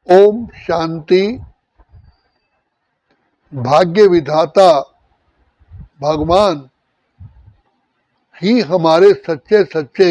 ओम शांति। भाग्य विधाता भगवान ही हमारे सच्चे सच्चे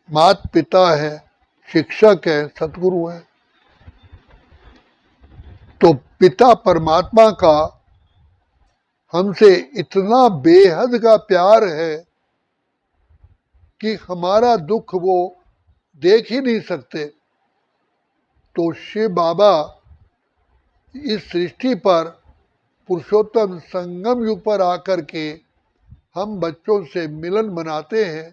माता पिता है, शिक्षक है, सतगुरु है। तो पिता परमात्मा का हमसे इतना बेहद का प्यार है कि हमारा दुख वो देख ही नहीं सकते। तो शिव बाबा इस सृष्टि पर पुरुषोत्तम संगम युग पर आकर के हम बच्चों से मिलन मनाते हैं।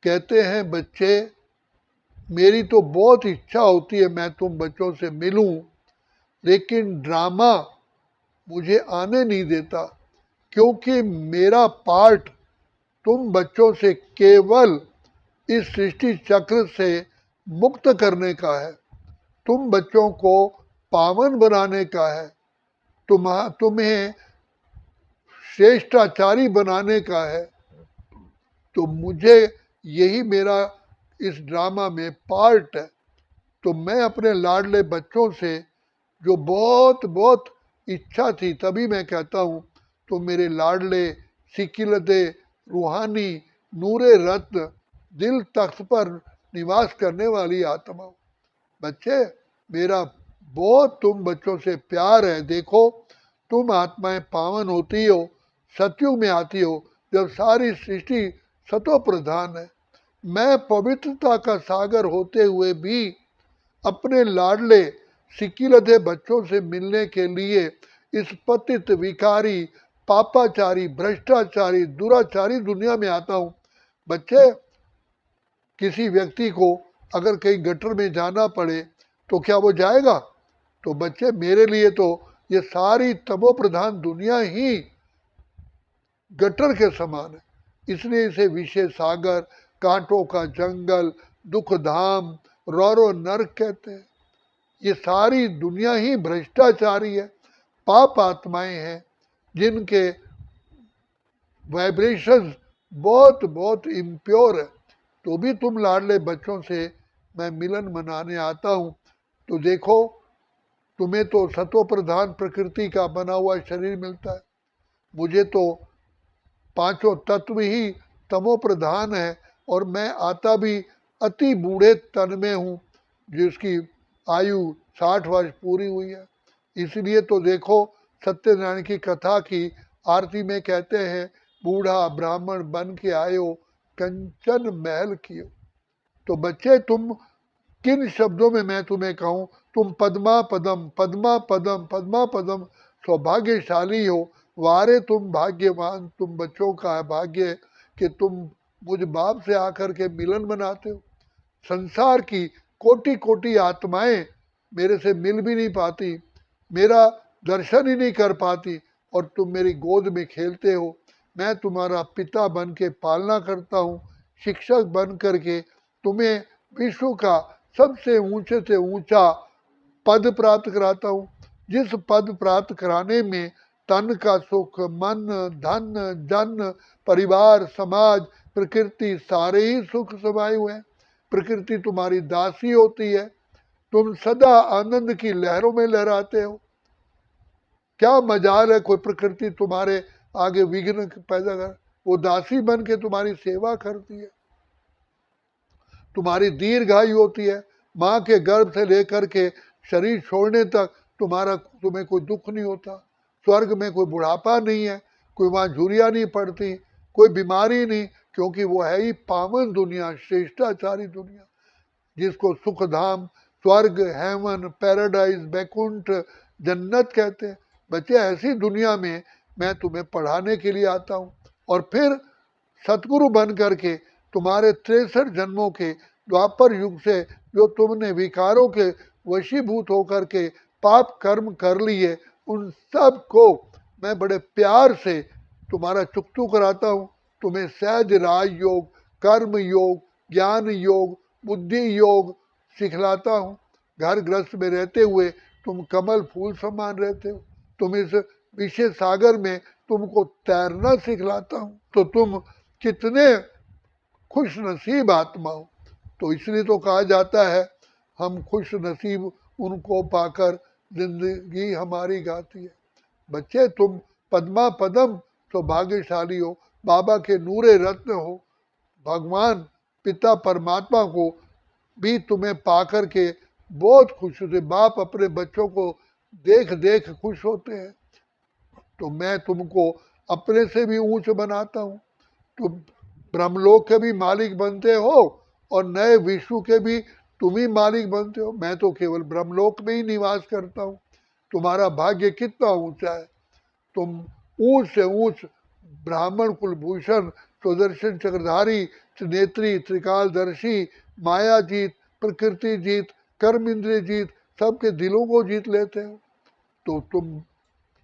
कहते हैं बच्चे, मेरी तो बहुत इच्छा होती है मैं तुम बच्चों से मिलूं, लेकिन ड्रामा मुझे आने नहीं देता, क्योंकि मेरा पार्ट तुम बच्चों से केवल इस सृष्टि चक्र से मुक्त करने का है, तुम बच्चों को पावन बनाने का है, तुम्हें श्रेष्ठाचारी बनाने का है। तो मुझे यही मेरा इस ड्रामा में पार्ट है। तो मैं अपने लाडले बच्चों से जो बहुत बहुत इच्छा थी, तभी मैं कहता हूँ, तो मेरे लाडले सिकिलते रूहानी नूरे रत्न दिल तख्त पर निवास करने वाली आत्मा, बच्चे मेरा बहुत तुम बच्चों से प्यार है। देखो, तुम आत्माएं पावन होती हो, सतयुग में आती हो जब सारी सृष्टि सतो प्रधान है। मैं पवित्रता का सागर होते हुए भी अपने लाडले सिकिलते बच्चों से मिलने के लिए इस पतित विकारी पापाचारी भ्रष्टाचारी दुराचारी दुनिया में आता हूँ। बच्चे, किसी व्यक्ति को अगर कहीं गटर में जाना पड़े तो क्या वो जाएगा? तो बच्चे, मेरे लिए तो ये सारी तमो प्रधान दुनिया ही गटर के समान है। इसलिए इसे विषय सागर, कांटों का जंगल, दुख धाम, रौरो नरक कहते हैं। ये सारी दुनिया ही भ्रष्टाचारी है, पाप आत्माएं हैं, जिनके वाइब्रेशंस बहुत बहुत इम्प्योर है। तो भी तुम लाडले बच्चों से मैं मिलन मनाने आता हूँ। तो देखो, तुम्हें तो सत्व प्रधान प्रकृति का बना हुआ शरीर मिलता है, मुझे तो पांचों तत्व ही तमो प्रधान है, और मैं आता भी अति बूढ़े तन में हूँ, जिसकी आयु 60 वर्ष पूरी हुई है। इसलिए तो देखो, सत्यनारायण की कथा की आरती में कहते हैं, बूढ़ा ब्राह्मण बन के आयो, कंचन महल कियो। तो बच्चे, तुम किन शब्दों में मैं तुम्हें कहूँ, तुम पद्मा पदम पद्मा पदम पद्मा पदम सौभाग्यशाली हो। वारे तुम भाग्यवान, तुम बच्चों का है भाग्य कि तुम मुझ बाप से आकर के मिलन बनाते हो। संसार की कोटि कोटि आत्माएं मेरे से मिल भी नहीं पाती, मेरा दर्शन ही नहीं कर पाती, और तुम मेरी गोद में खेलते हो। मैं तुम्हारा पिता बन के पालना करता हूँ, शिक्षक बन करके तुम्हें विश्व का सबसे ऊंचे से ऊंचा पद प्राप्त कराता हूँ, जिस पद प्राप्त कराने में तन का सुख, मन, धन, जन, परिवार, समाज, प्रकृति सारे ही सुख समाये हुए हैं। प्रकृति तुम्हारी दासी होती है, तुम सदा आनंद की लहरों में लहराते हो। क्या मजाल है कोई प्रकृति तुम्हारे आगे विघ्न पैदा कर, वो दासी बन के तुम्हारी सेवा करती है, तुम्हारी दीर्घायु होती है। माँ के गर्भ से लेकर के शरीर छोड़ने तक तुम्हें कोई दुख नहीं होता। स्वर्ग में कोई बुढ़ापा नहीं है, कोई वहाँ झुरियाँ नहीं पड़ती, कोई बीमारी नहीं, क्योंकि वो है ही पावन दुनिया, श्रेष्ठाचारी दुनिया, जिसको सुखधाम, स्वर्ग, हेवन, पैराडाइज, बैकुंठ, जन्नत कहते हैं। बच्चे, ऐसी दुनिया में मैं तुम्हें पढ़ाने के लिए आता हूँ, और फिर सतगुरु बन करके तुम्हारे 63 जन्मों के द्वापर युग से जो तुमने विकारों के वशीभूत होकर के पाप कर्म कर लिए, उन सब को मैं बड़े प्यार से तुम्हारा चुकतू कराता हूँ। तुम्हें सहज राज योग, कर्म योग, ज्ञान योग, बुद्धि योग सिखलाता हूँ। घर गृहस्थ में रहते हुए तुम कमल फूल समान रहते हो, तुम इस विषय सागर में तुमको तैरना सिखलाता हूँ। तो तुम कितने खुश नसीब आत्मा हो। तो इसलिए तो कहा जाता है, हम खुश नसीब उनको पाकर जिंदगी हमारी गाती है। बच्चे तुम पद्मा पदम सौभाग्यशाली हो, बाबा के नूरे रत्न हो। भगवान पिता परमात्मा को भी तुम्हें पाकर के बहुत खुश होते। बाप अपने बच्चों को देख देख खुश होते हैं। तो मैं तुमको अपने से भी ऊंच बनाता हूँ। तुम ब्रह्मलोक के भी मालिक बनते हो और नए विश्व के भी तुम ही मालिक बनते हो। मैं तो केवल ब्रह्मलोक में ही निवास करता हूँ। तुम्हारा भाग्य कितना ऊंचा है। तुम ऊंच से ऊंच ब्राह्मण कुलभूषण सुदर्शन चक्रधारी त्रिनेत्री त्रिकालदर्शी माया जीत प्रकृति जीत कर्म इंद्रिय जीत सबके दिलों को जीत लेते हो। तो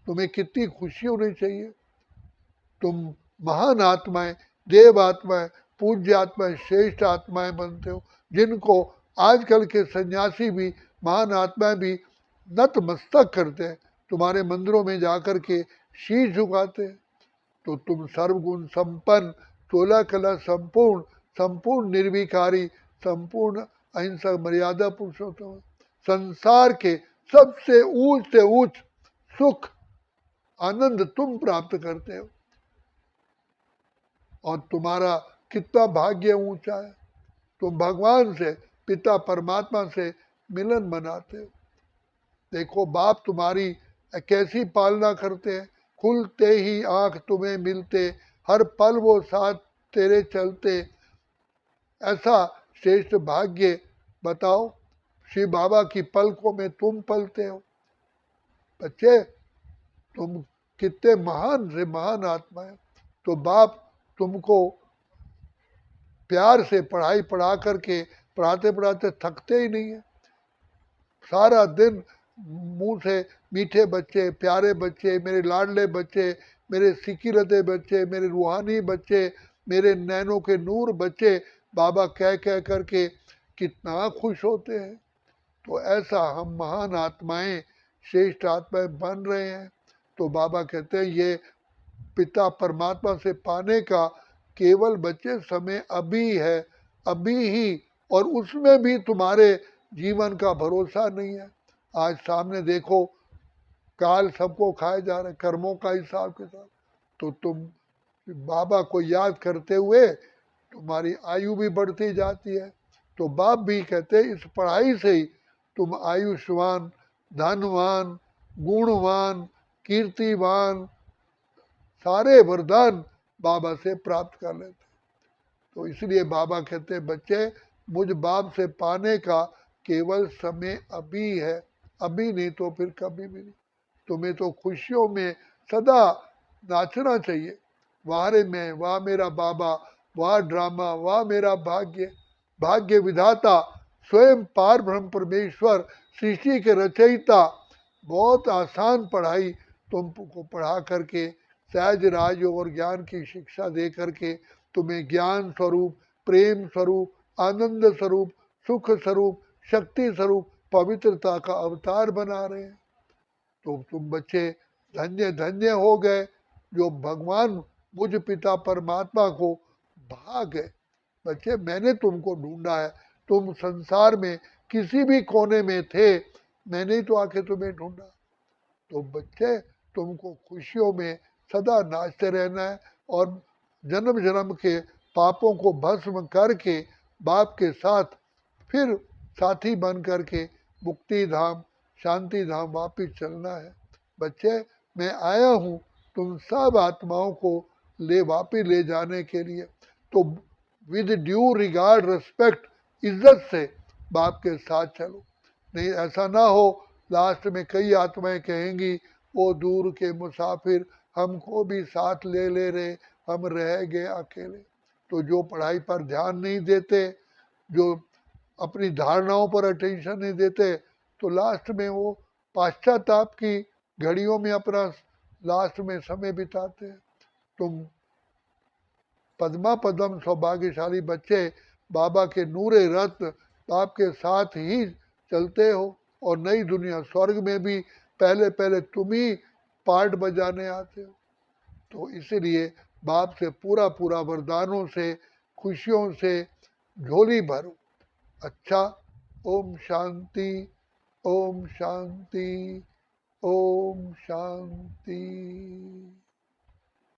तुम्हें कितनी खुशी होनी चाहिए। तुम महान आत्माएं, देव आत्माएं, पूज्य आत्माएं, श्रेष्ठ आत्माएं बनते हो, जिनको आजकल के सन्यासी भी महान आत्माएं भी नतमस्तक करते हैं, तुम्हारे मंदिरों में जाकर के शीश झुकाते हैं। तो तुम सर्वगुण संपन्न, 16 कला संपूर्ण, संपूर्ण निर्विकारी, संपूर्ण अहिंसक मर्यादा पुरुषोत्तम हो। संसार के सबसे ऊंच से ऊंच सुख आनंद तुम प्राप्त करते हो। और तुम्हारा कितना भाग्य ऊंचा है। तुम भगवान से, पिता परमात्मा से मिलन मनाते हो। देखो बाप तुम्हारी कैसी पालना करते हैं। खुलते ही आंख तुम्हें मिलते, हर पल वो साथ तेरे चलते। ऐसा श्रेष्ठ भाग्य बताओ। श्री बाबा की पलकों में तुम पलते हो। बच्चे तुम कितने महान से महान आत्मा है। तो बाप तुमको प्यार से पढ़ाई पढ़ा करके पढ़ाते पढ़ाते थकते ही नहीं है। सारा दिन मुंह से मीठे बच्चे, प्यारे बच्चे, मेरे लाडले बच्चे, मेरे सिकीरते बच्चे, मेरे रूहानी बच्चे, मेरे नैनों के नूर बच्चे बाबा कह कह करके कितना खुश होते हैं। तो ऐसा हम महान आत्माएं, श्रेष्ठ आत्माएं बन रहे हैं। तो बाबा कहते हैं ये पिता परमात्मा से पाने का केवल बच्चे समय अभी है, अभी ही। और उसमें भी तुम्हारे जीवन का भरोसा नहीं है। आज सामने देखो काल सबको खाए जा रहे, कर्मों का हिसाब के साथ। तो तुम बाबा को याद करते हुए तुम्हारी आयु भी बढ़ती जाती है। तो बाप भी कहते हैं इस पढ़ाई से ही तुम आयुष्मान, धनवान, गुणवान, कीर्तिवान सारे वरदान बाबा से प्राप्त कर लेते। तो इसलिए बाबा कहते हैं बच्चे मुझ बाप से पाने का केवल समय अभी है, अभी नहीं तो फिर कभी भी नहीं। तुम्हें तो खुशियों में सदा नाचना चाहिए। वाह रे मैं, वाह मेरा बाबा, वाह ड्रामा, वाह मेरा भाग्य। भाग्य विधाता स्वयं पार ब्रह्म परमेश्वर सृष्टि के रचयिता बहुत आसान पढ़ाई तुमको पढ़ा करके सहज राजयोग और ज्ञान की शिक्षा दे करके तुम्हें ज्ञान स्वरूप, प्रेम स्वरूप, आनंद स्वरूप, सुख स्वरूप, शक्ति स्वरूप, पवित्रता का अवतार बना रहे हैं। तो तुम बच्चे धन्य धन्य हो गए जो भगवान मुझ पिता परमात्मा को भा गए। बच्चे मैंने तुमको ढूंढा है। तुम संसार में किसी भी कोने में थे, मैंने ही तो आके तुम्हें ढूंढा। तो बच्चे तुमको खुशियों में सदा नाचते रहना है और जन्म जन्म के पापों को भस्म करके बाप के साथ फिर साथी बन करके मुक्ति धाम, शांति धाम वापिस चलना है। बच्चे मैं आया हूँ तुम सब आत्माओं को वापिस ले जाने के लिए। तो विद ड्यू रिगार्ड, रिस्पेक्ट, इज्जत से बाप के साथ चलो। नहीं ऐसा ना हो लास्ट में कई आत्माएं कहेंगी वो दूर के मुसाफिर हमको भी साथ ले ले रहे, हम रह गए अकेले। तो जो पढ़ाई पर ध्यान नहीं देते, जो अपनी धारणाओं पर अटेंशन नहीं देते, तो लास्ट में वो पाश्चाताप की घड़ियों में अपना लास्ट में समय बिताते हैं। तुम पद्मा पदम सौभाग्यशाली बच्चे बाबा के नूरे रत्न बाप के साथ ही चलते हो। और नई दुनिया स्वर्ग में भी पहले पहले तुम ही पार्ट बजाने आते हो। तो इसीलिए बाप से पूरा पूरा वरदानों से, खुशियों से झोली भरो। अच्छा ओम शांति, ओम शांति, ओम शांति।